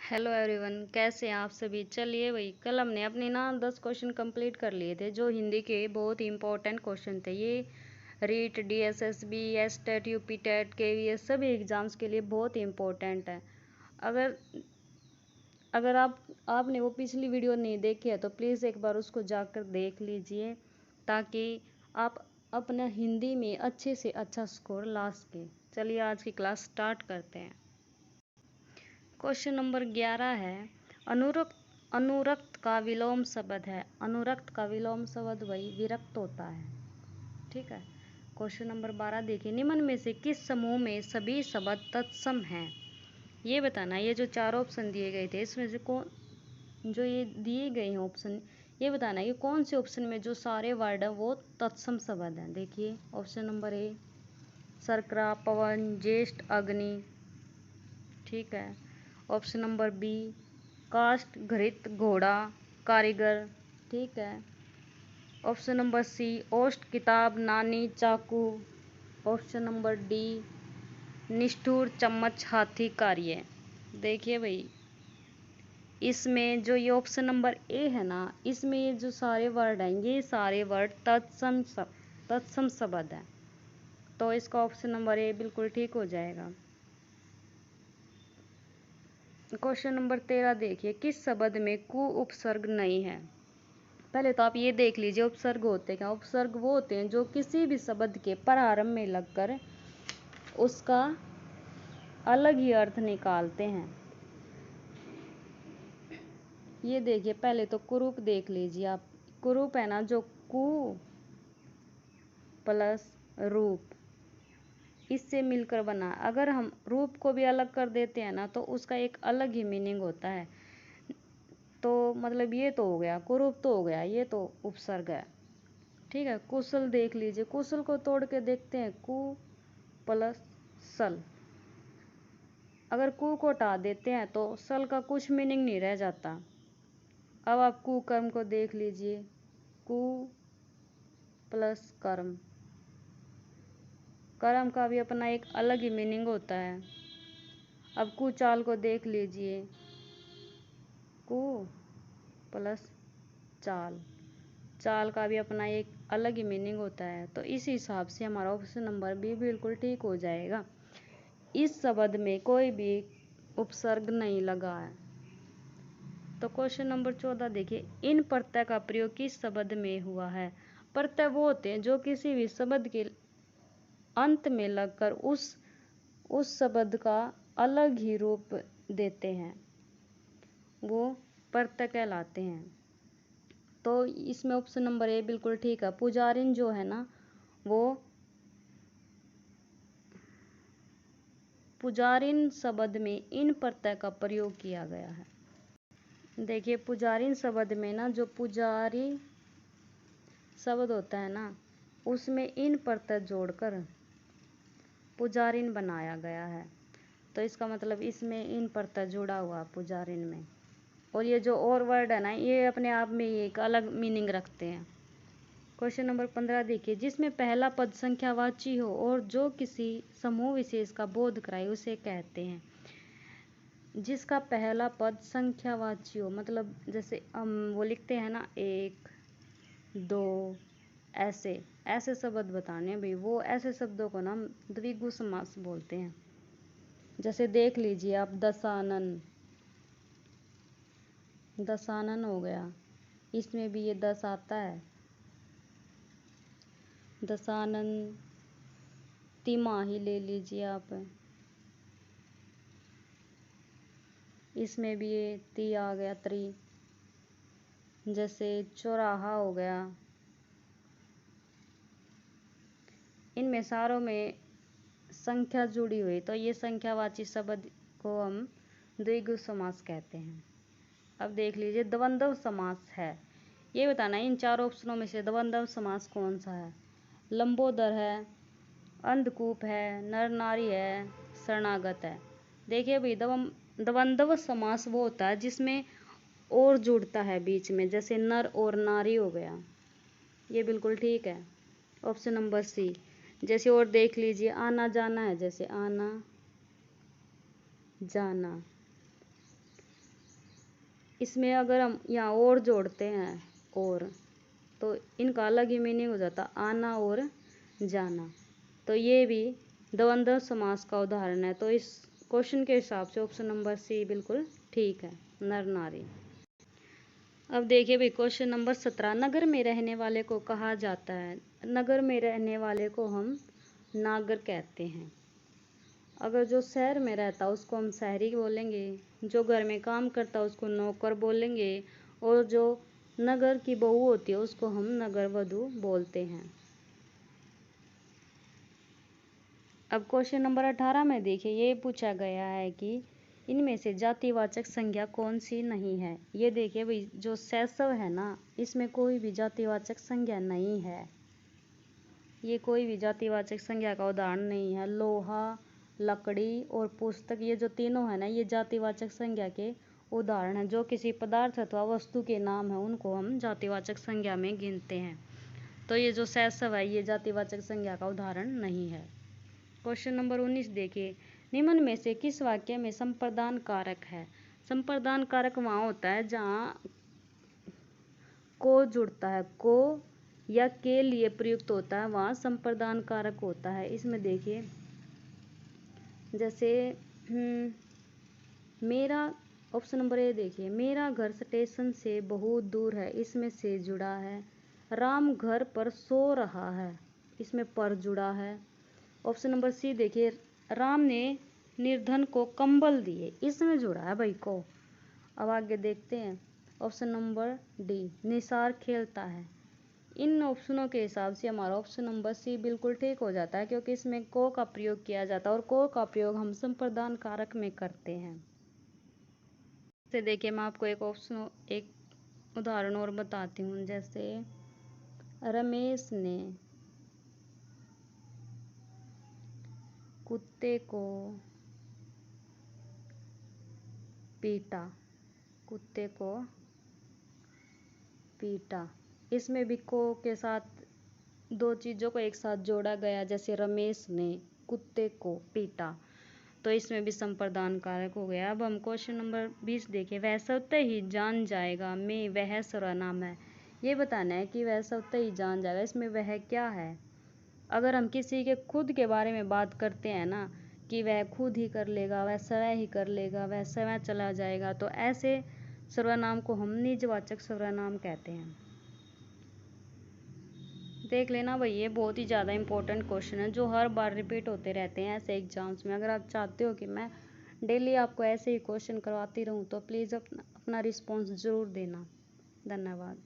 Hello everyone, कैसे हैं आप सभी। चलिए भाई, कल हमने अपने ना 10 क्वेश्चन कंप्लीट कर लिए थे जो हिंदी के बहुत ही इंपॉर्टेंट क्वेश्चन थे। ये REET, DSSB, STET, UP TET, KVS सभी एग्जाम्स के लिए बहुत ही इंपॉर्टेंट है। अगर अगर आपने वो पिछली वीडियो नहीं देखी है तो प्लीज़ एक बार उसको जाकर देख लीजिए, ताकि आप अपना हिंदी में अच्छे से अच्छा स्कोर ला सकें। चलिए आज की क्लास स्टार्ट करते हैं। क्वेश्चन नंबर 11 है, अनुरक्त का विलोम शब्द है। अनुरक्त का विलोम शब्द वही विरक्त होता है। ठीक है। क्वेश्चन नंबर 12 देखिए, निम्न में से किस समूह में सभी शब्द तत्सम हैं, ये बताना। ये जो चार ऑप्शन दिए गए थे इसमें से कौन, जो ये दिए गए हैं ऑप्शन, ये बताना ये कौन से ऑप्शन में जो सारे वर्ड हैं वो तत्सम शब्द हैं। देखिए ऑप्शन नंबर ए शर्करा, पवन, ज्येष्ठ, अग्नि। ठीक है। ऑप्शन नंबर बी काष्ठ, घृत, घोड़ा, कारीगर। ठीक है। ऑप्शन नंबर सी ओष्ठ, किताब, नानी, चाकू। ऑप्शन नंबर डी निष्ठुर, चम्मच, हाथी, कार्य। देखिए भाई, इसमें जो ये ऑप्शन नंबर ए है ना, इसमें ये जो सारे वर्ड हैं ये सारे वर्ड तत्सम शब्द हैं, तो इसका ऑप्शन नंबर ए बिल्कुल ठीक हो जाएगा। क्वेश्चन नंबर 13 देखिए, किस शब्द में कु उपसर्ग नहीं है। पहले तो आप ये देख लीजिए उपसर्ग होते क्या। उपसर्ग वो होते हैं जो किसी भी शब्द के प्रारंभ में लगकर उसका अलग ही अर्थ निकालते हैं। ये देखिए, पहले तो कुरूप देख लीजिए आप। कुरूप है ना, जो कु प्लस रूप इससे मिलकर बना। अगर हम रूप को भी अलग कर देते हैं ना तो उसका एक अलग ही मीनिंग होता है। तो मतलब ये तो हो गया कुरूप, तो हो गया, ये तो उपसर्ग है। ठीक है। कुशल देख लीजिए, कुशल को तोड़ के देखते हैं, कु प्लस सल। अगर कु को हटा देते हैं तो सल का कुछ मीनिंग नहीं रह जाता। अब आप कुकर्म को देख लीजिए, कु प्लस कर्म। कर्म का भी अपना एक अलग ही मीनिंग होता है। अब कुचाल को देख लीजिए, कु प्लस चाल। चाल का भी अपना एक अलग ही मीनिंग होता है। तो इस हिसाब से हमारा ऑप्शन नंबर बी बिल्कुल ठीक हो जाएगा। इस शब्द में कोई भी उपसर्ग नहीं लगा है। तो क्वेश्चन नंबर 14 देखिए, इन प्रत्यय का प्रयोग किस शब्द में हुआ है। प्रत्यय वो होते हैं जो किसी भी शब्द के अंत में लगकर उस शब्द का अलग ही रूप देते हैं, वो प्रत्यय कहलाते हैं। तो इसमें ऑप्शन नंबर ए बिल्कुल ठीक है। पुजारिन जो है ना, वो पुजारिन शब्द में इन प्रत्यय का प्रयोग किया गया है। देखिए पुजारिन शब्द में ना, जो पुजारी शब्द होता है ना, उसमें इन प्रत्यय जोड़कर पुजारिन बनाया गया है। तो इसका मतलब इसमें इन प्रत्यय जुड़ा हुआ पुजारिन में। और ये जो और वर्ड है ना, ये अपने आप में एक अलग मीनिंग रखते हैं। क्वेश्चन नंबर 15 देखिए, जिसमें पहला पद संख्यावाची हो और जो किसी समूह विशेष का बोध कराए उसे कहते हैं। जिसका पहला पद संख्यावाची हो, मतलब जैसे हम वो लिखते हैं ना 1, 2, ऐसे ऐसे शब्द बताने हैं भाई, वो ऐसे शब्दों को ना हम द्विगु समास बोलते हैं। जैसे देख लीजिए आप, दशानन, दशानन हो गया, इसमें भी ये 10 आता है। दशानन, तिमाही ले लीजिए आप, इसमें भी ये ती आ गया, त्री। जैसे चौराहा हो गया, इनमें सारों में संख्या जुड़ी हुई, तो ये संख्यावाची शब्द को हम द्विगु समास कहते हैं। अब देख लीजिए द्वंद्व समास है, ये बताना इन चार ऑप्शनों में से द्वंद्व समास कौन सा है। लंबोदर है, अंधकूप है, नर नारी है, शरणागत है। देखिए भाई, द्वंद्व समास वो होता है जिसमें और जुड़ता है बीच में, जैसे नर और नारी हो गया, ये बिल्कुल ठीक है। Option number C. जैसे और देख लीजिए, आना जाना है, जैसे आना जाना। इसमें अगर हम यहाँ और जोड़ते हैं और, तो इनका अलग ही मीनिंग हो जाता, आना और जाना। तो ये भी द्वंद्व समास का उदाहरण है। तो इस क्वेश्चन के हिसाब से ऑप्शन नंबर सी बिल्कुल ठीक है, नर नारी। अब देखिए भाई क्वेश्चन नंबर 17, नगर में रहने वाले को कहा जाता है, नगर में रहने वाले को हम नागर कहते हैं। अगर जो शहर में रहता है उसको हम शहरी बोलेंगे, जो घर में काम करता है उसको नौकर बोलेंगे, और जो नगर की बहू होती है उसको हम नगर वधू बोलते हैं। अब क्वेश्चन नंबर 18 में देखिए, ये पूछा गया है कि इनमें से जातिवाचक संज्ञा कौन सी नहीं है। ये देखिए भाई जो शैशव है ना, इसमें कोई भी जातिवाचक संज्ञा नहीं है, ये कोई भी जातिवाचक संज्ञा का उदाहरण नहीं है। लोहा, लकड़ी और पुस्तक, ये जो तीनों है ना, ये जातिवाचक संज्ञा के उदाहरण हैं। जो किसी पदार्थ अथवा वस्तु के नाम है उनको हम जातिवाचक संज्ञा में गिनते हैं। तो ये जो शैशव है ये जातिवाचक संज्ञा का उदाहरण नहीं है। क्वेश्चन नंबर 19 देखिए, निम्न में से किस वाक्य में संप्रदान कारक है। संप्रदान कारक वहाँ होता है जहाँ को जुड़ता है, को या के लिए प्रयुक्त होता है, वहाँ संप्रदान कारक होता है। इसमें देखिए जैसे मेरा, ऑप्शन नंबर ए देखिए, मेरा घर स्टेशन से बहुत दूर है, इसमें से जुड़ा है। राम घर पर सो रहा है, इसमें पर जुड़ा है। ऑप्शन नंबर सी देखिए, राम ने निर्धन को कंबल दिए, इसमें जुड़ा है भाई को। अब आगे देखते हैं ऑप्शन नंबर डी, निसार खेलता है। इन ऑप्शनों के हिसाब से हमारा ऑप्शन नंबर सी बिल्कुल ठीक हो जाता है, क्योंकि इसमें को का प्रयोग किया जाता है और को का प्रयोग हम संप्रदान कारक में करते हैं। से देखिए मैं आपको एक उदाहरण और बताती हूँ। जैसे रमेश ने कुत्ते को पीटा, कुत्ते को पीटा। इसमें भी को के साथ दो चीज़ों को एक साथ जोड़ा गया, जैसे रमेश ने कुत्ते को पीटा, तो इसमें भी संप्रदान कारक हो गया। अब हम क्वेश्चन नंबर 20 देखें, वह स्वतः ही जान जाएगा में वह सर्वनाम है। ये बताना है कि वह स्वतः ही जान जाएगा, इसमें वह क्या है। अगर हम किसी के खुद के बारे में बात करते हैं ना, कि वह खुद ही कर लेगा, वह स्वयं ही कर लेगा, वह स्वयं चला जाएगा, तो ऐसे सर्वनाम को हम निजवाचक सर्वनाम कहते हैं। देख लेना भाई, ये बहुत ही ज़्यादा इंपॉर्टेंट क्वेश्चन है जो हर बार रिपीट होते रहते हैं ऐसे एग्जाम्स में। अगर आप चाहते हो कि मैं डेली आपको ऐसे ही क्वेश्चन करवाती रहूँ तो प्लीज़ अपना रिस्पॉन्स ज़रूर देना। धन्यवाद।